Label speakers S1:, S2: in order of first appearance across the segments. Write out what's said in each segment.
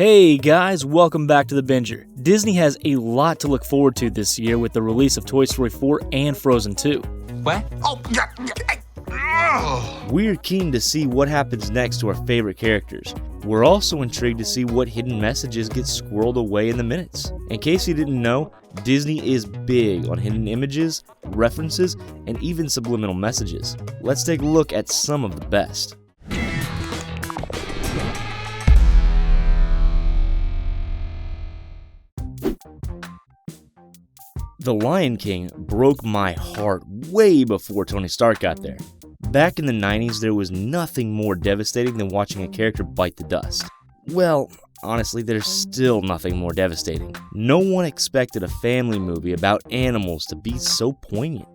S1: Hey guys, welcome back to The Binger. Disney has a lot to look forward to this year with the release of Toy Story 4 and Frozen 2.
S2: What?
S3: We're keen to see what happens next to our favorite characters. We're also intrigued to see what hidden messages get squirreled away in the minutes. In case you didn't know, Disney is big on hidden images, references, and even subliminal messages. Let's take a look at some of the best. The Lion King broke my heart way before Tony Stark got there. Back in the 90s, there was nothing more devastating than watching a character bite the dust. Well, honestly, there's still nothing more devastating. No one expected a family movie about animals to be so poignant.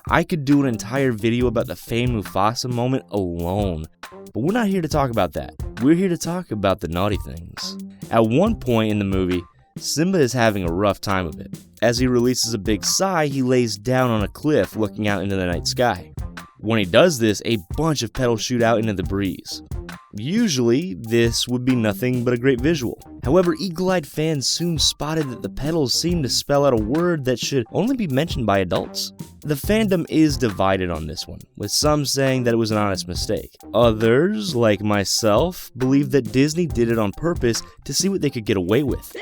S3: I could do an entire video about the famed Mufasa moment alone, but we're not here to talk about that. We're here to talk about the naughty things. At one point in the movie, Simba is having a rough time of it. As he releases a big sigh, he lays down on a cliff looking out into the night sky. When he does this, a bunch of petals shoot out into the breeze. Usually, this would be nothing but a great visual. However, eagle-eyed fans soon spotted that the petals seemed to spell out a word that should only be mentioned by adults. The fandom is divided on this one, with some saying that it was an honest mistake. Others, like myself, believe that Disney did it on purpose to see what they could get away with.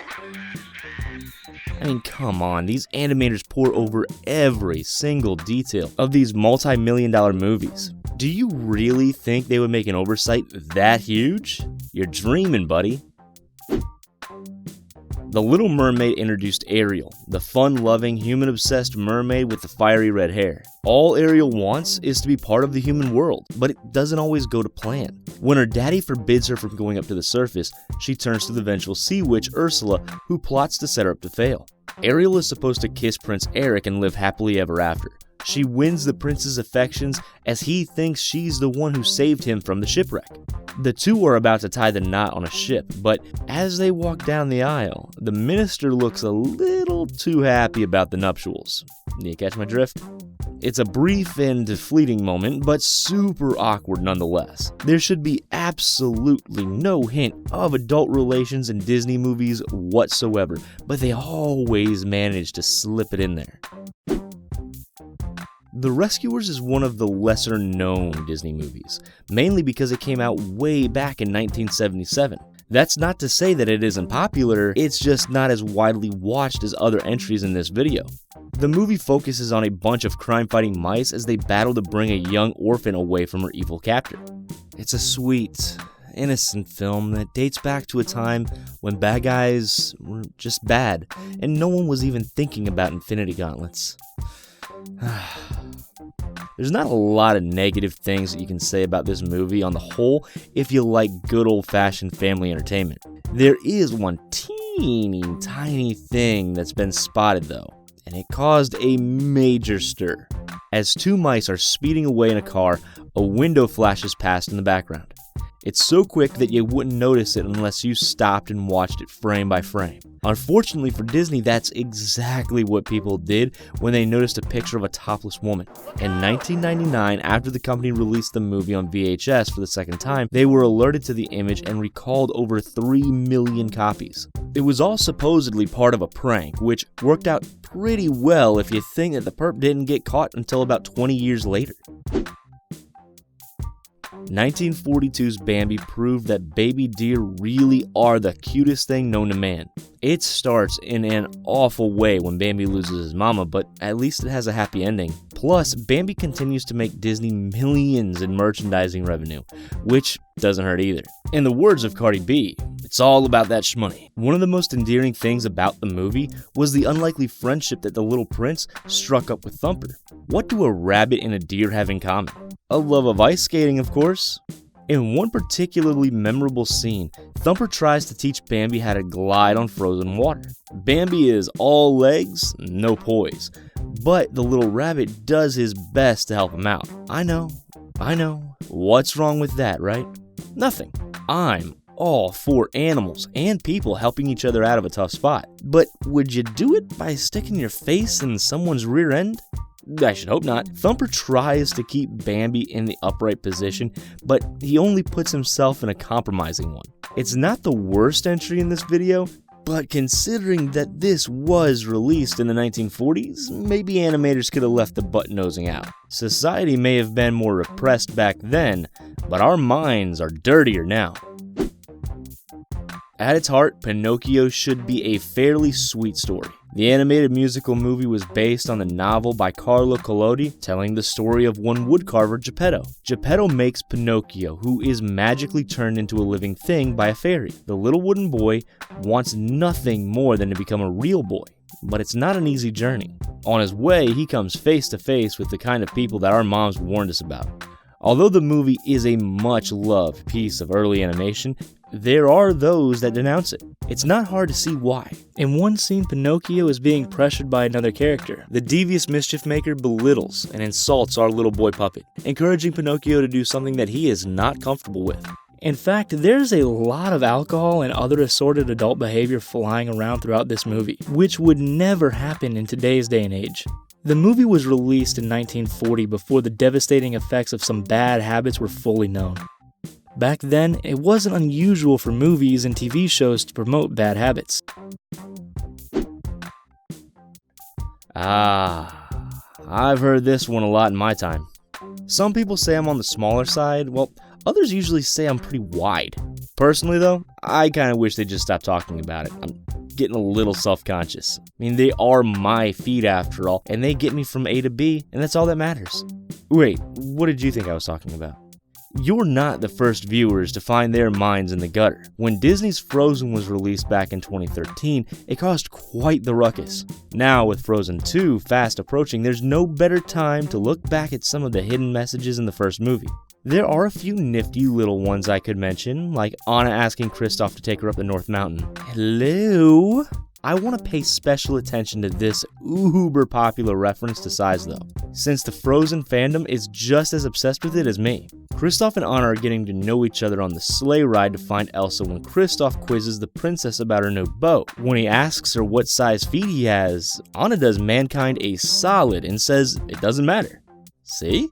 S3: I mean, come on, these animators pour over every single detail of these multi-million-dollar movies. Do you really think they would make an oversight that huge? You're dreaming, buddy. The Little Mermaid introduced Ariel, the fun-loving, human-obsessed mermaid with the fiery red hair. All Ariel wants is to be part of the human world, but it doesn't always go to plan. When her daddy forbids her from going up to the surface, she turns to the vengeful sea witch Ursula, who plots to set her up to fail. Ariel is supposed to kiss Prince Eric and live happily ever after. She wins the prince's affections as he thinks she's the one who saved him from the shipwreck. The two are about to tie the knot on a ship, but as they walk down the aisle, the minister looks a little too happy about the nuptials. You catch my drift? It's a brief and fleeting moment, but super awkward nonetheless. There should be absolutely no hint of adult relations in Disney movies whatsoever, but they always manage to slip it in there. The Rescuers is one of the lesser known Disney movies, mainly because it came out way back in 1977. That's not to say that it isn't popular, it's just not as widely watched as other entries in this video. The movie focuses on a bunch of crime-fighting mice as they battle to bring a young orphan away from her evil captor. It's a sweet, innocent film that dates back to a time when bad guys were just bad, and no one was even thinking about Infinity Gauntlets. There's not a lot of negative things that you can say about this movie on the whole if you like good old-fashioned family entertainment. There is one teeny tiny thing that's been spotted though, and it caused a major stir. As two mice are speeding away in a car, a window flashes past in the background. It's so quick that you wouldn't notice it unless you stopped and watched it frame by frame. Unfortunately for Disney, that's exactly what people did when they noticed a picture of a topless woman. In 1999, after the company released the movie on VHS for the second time, they were alerted to the image and recalled over 3 million copies. It was all supposedly part of a prank, which worked out pretty well if you think that the perp didn't get caught until about 20 years later. 1942's Bambi proved that baby deer really are the cutest thing known to man. It starts in an awful way when Bambi loses his mama, but at least it has a happy ending. Plus, Bambi continues to make Disney millions in merchandising revenue, which doesn't hurt either. In the words of Cardi B, it's all about that shmoney. One of the most endearing things about the movie was the unlikely friendship that the little prince struck up with Thumper. What do a rabbit and a deer have in common? A love of ice skating, of course. In one particularly memorable scene, Thumper tries to teach Bambi how to glide on frozen water. Bambi is all legs, no poise, but the little rabbit does his best to help him out. I know. What's wrong with that, right? Nothing. I'm all for animals and people helping each other out of a tough spot. But would you do it by sticking your face in someone's rear end? I should hope not. Thumper tries to keep Bambi in the upright position, but he only puts himself in a compromising one. It's not the worst entry in this video, but considering that this was released in the 1940s, maybe animators could have left the butt-nosing out. Society may have been more repressed back then, but our minds are dirtier now. At its heart, Pinocchio should be a fairly sweet story. The animated musical movie was based on the novel by Carlo Collodi, telling the story of one woodcarver, Geppetto. Geppetto makes Pinocchio, who is magically turned into a living thing by a fairy. The little wooden boy wants nothing more than to become a real boy, but it's not an easy journey. On his way, he comes face to face with the kind of people that our moms warned us about. Although the movie is a much-loved piece of early animation, there are those that denounce it. It's not hard to see why.
S1: In one scene, Pinocchio is being pressured by another character. The devious mischief maker belittles and insults our little boy puppet, encouraging Pinocchio to do something that he is not comfortable with. In fact, there's a lot of alcohol and other assorted adult behavior flying around throughout this movie, which would never happen in today's day and age. The movie was released in 1940 before the devastating effects of some bad habits were fully known. Back then, it wasn't unusual for movies and TV shows to promote bad habits.
S3: I've heard this one a lot in my time. Some people say I'm on the smaller side, while others usually say I'm pretty wide. Personally though, I kinda wish they'd just stop talking about it. I'm getting a little self-conscious. I mean, they are my feet after all, and they get me from A to B, and that's all that matters. Wait, what did you think I was talking about? You're not the first viewers to find their minds in the gutter. When Disney's Frozen was released back in 2013, it caused quite the ruckus. Now, with Frozen 2 fast approaching, there's no better time to look back at some of the hidden messages in the first movie. There are a few nifty little ones I could mention, like Anna asking Kristoff to take her up the North Mountain. Hello? I want to pay special attention to this uber popular reference to size though, since the Frozen fandom is just as obsessed with it as me. Kristoff and Anna are getting to know each other on the sleigh ride to find Elsa when Kristoff quizzes the princess about her new boat. When he asks her what size feet he has, Anna does mankind a solid and says it doesn't matter. See?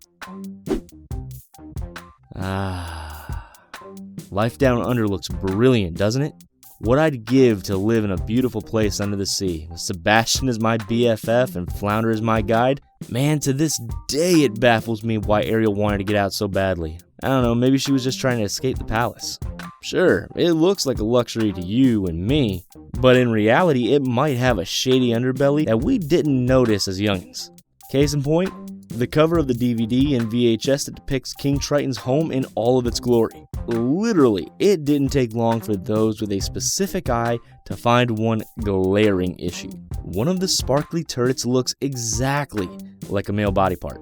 S3: Life Down Under looks brilliant, doesn't it? What I'd give to live in a beautiful place under the sea, with Sebastian as my BFF and Flounder as my guide. Man, to this day it baffles me why Ariel wanted to get out so badly. I don't know, maybe she was just trying to escape the palace. Sure, it looks like a luxury to you and me, but in reality it might have a shady underbelly that we didn't notice as youngins. Case in point, the cover of the DVD and VHS that depicts King Triton's home in all of its glory. Literally, it didn't take long for those with a specific eye to find one glaring issue. One of the sparkly turrets looks exactly like a male body part.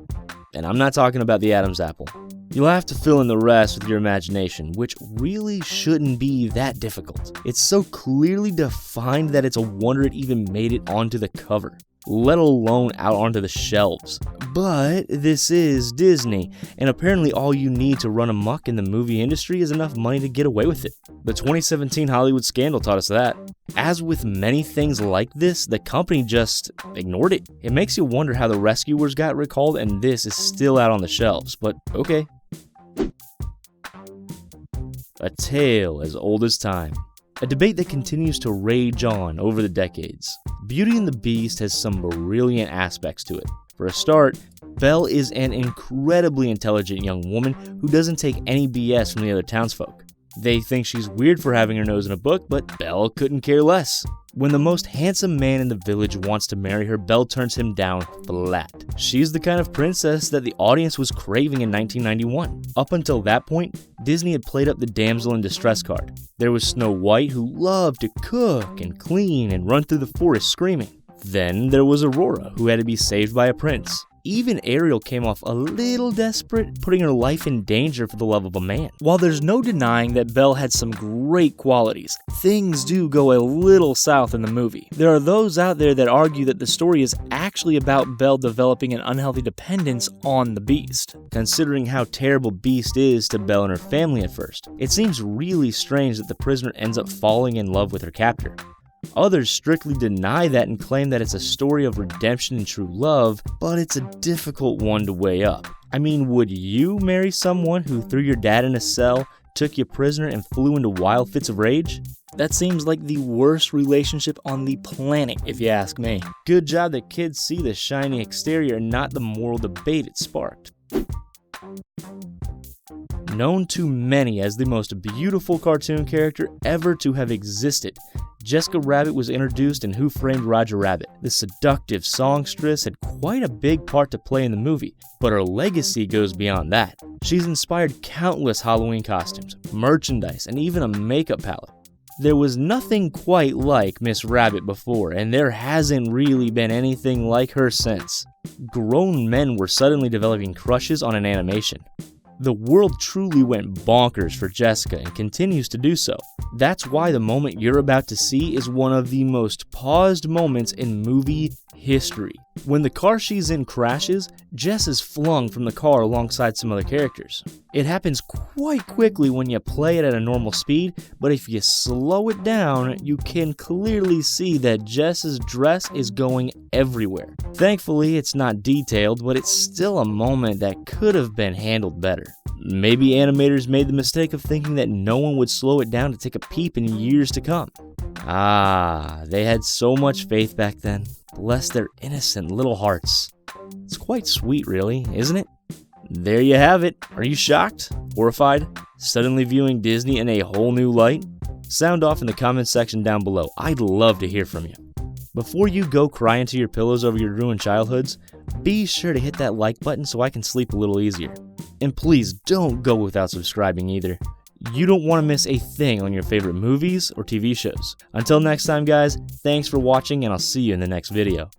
S3: And I'm not talking about the Adam's apple. You'll have to fill in the rest with your imagination, which really shouldn't be that difficult. It's so clearly defined that it's a wonder it even made it onto the cover, let alone out onto the shelves. But this is Disney, and apparently all you need to run amok in the movie industry is enough money to get away with it. The 2017 Hollywood scandal taught us that. As with many things like this, the company just ignored it. It makes you wonder how the Rescuers got recalled and this is still out on the shelves, but okay. A tale as old as time. A debate that continues to rage on over the decades. Beauty and the Beast has some brilliant aspects to it. For a start, Belle is an incredibly intelligent young woman who doesn't take any BS from the other townsfolk. They think she's weird for having her nose in a book, but Belle couldn't care less. When the most handsome man in the village wants to marry her, Belle turns him down flat. She's the kind of princess that the audience was craving in 1991. Up until that point, Disney had played up the damsel in distress card. There was Snow White, who loved to cook and clean and run through the forest screaming. Then there was Aurora, who had to be saved by a prince. Even Ariel came off a little desperate, putting her life in danger for the love of a man. While there's no denying that Belle had some great qualities, things do go a little south in the movie. There are those out there that argue that the story is actually about Belle developing an unhealthy dependence on the Beast. Considering how terrible Beast is to Belle and her family at first, it seems really strange that the prisoner ends up falling in love with her captor. Others strictly deny that and claim that it's a story of redemption and true love, but it's a difficult one to weigh up. I mean, would you marry someone who threw your dad in a cell, took you prisoner, and flew into wild fits of rage?
S1: That seems like the worst relationship on the planet, if you ask me.
S3: Good job that kids see the shiny exterior and not the moral debate it sparked. Known to many as the most beautiful cartoon character ever to have existed, Jessica Rabbit was introduced in Who Framed Roger Rabbit. The seductive songstress had quite a big part to play in the movie, but her legacy goes beyond that. She's inspired countless Halloween costumes, merchandise, and even a makeup palette. There was nothing quite like Miss Rabbit before, and there hasn't really been anything like her since. Grown men were suddenly developing crushes on an animation. The world truly went bonkers for Jessica and continues to do so. That's why the moment you're about to see is one of the most paused moments in movie history. When the car she's in crashes, Jess is flung from the car alongside some other characters. It happens quite quickly when you play it at a normal speed, but if you slow it down, you can clearly see that Jess's dress is going everywhere. Thankfully, it's not detailed, but it's still a moment that could have been handled better. Maybe animators made the mistake of thinking that no one would slow it down to take a peep in years to come. They had so much faith back then. Bless their innocent little hearts. It's quite sweet, really, isn't it? There you have it. Are you shocked? Horrified? Suddenly viewing Disney in a whole new light? Sound off in the comments section down below. I'd love to hear from you. Before you go cry into your pillows over your ruined childhoods, be sure to hit that like button so I can sleep a little easier. And please don't go without subscribing either. You don't want to miss a thing on your favorite movies or TV shows. Until next time, guys, thanks for watching, and I'll see you in the next video.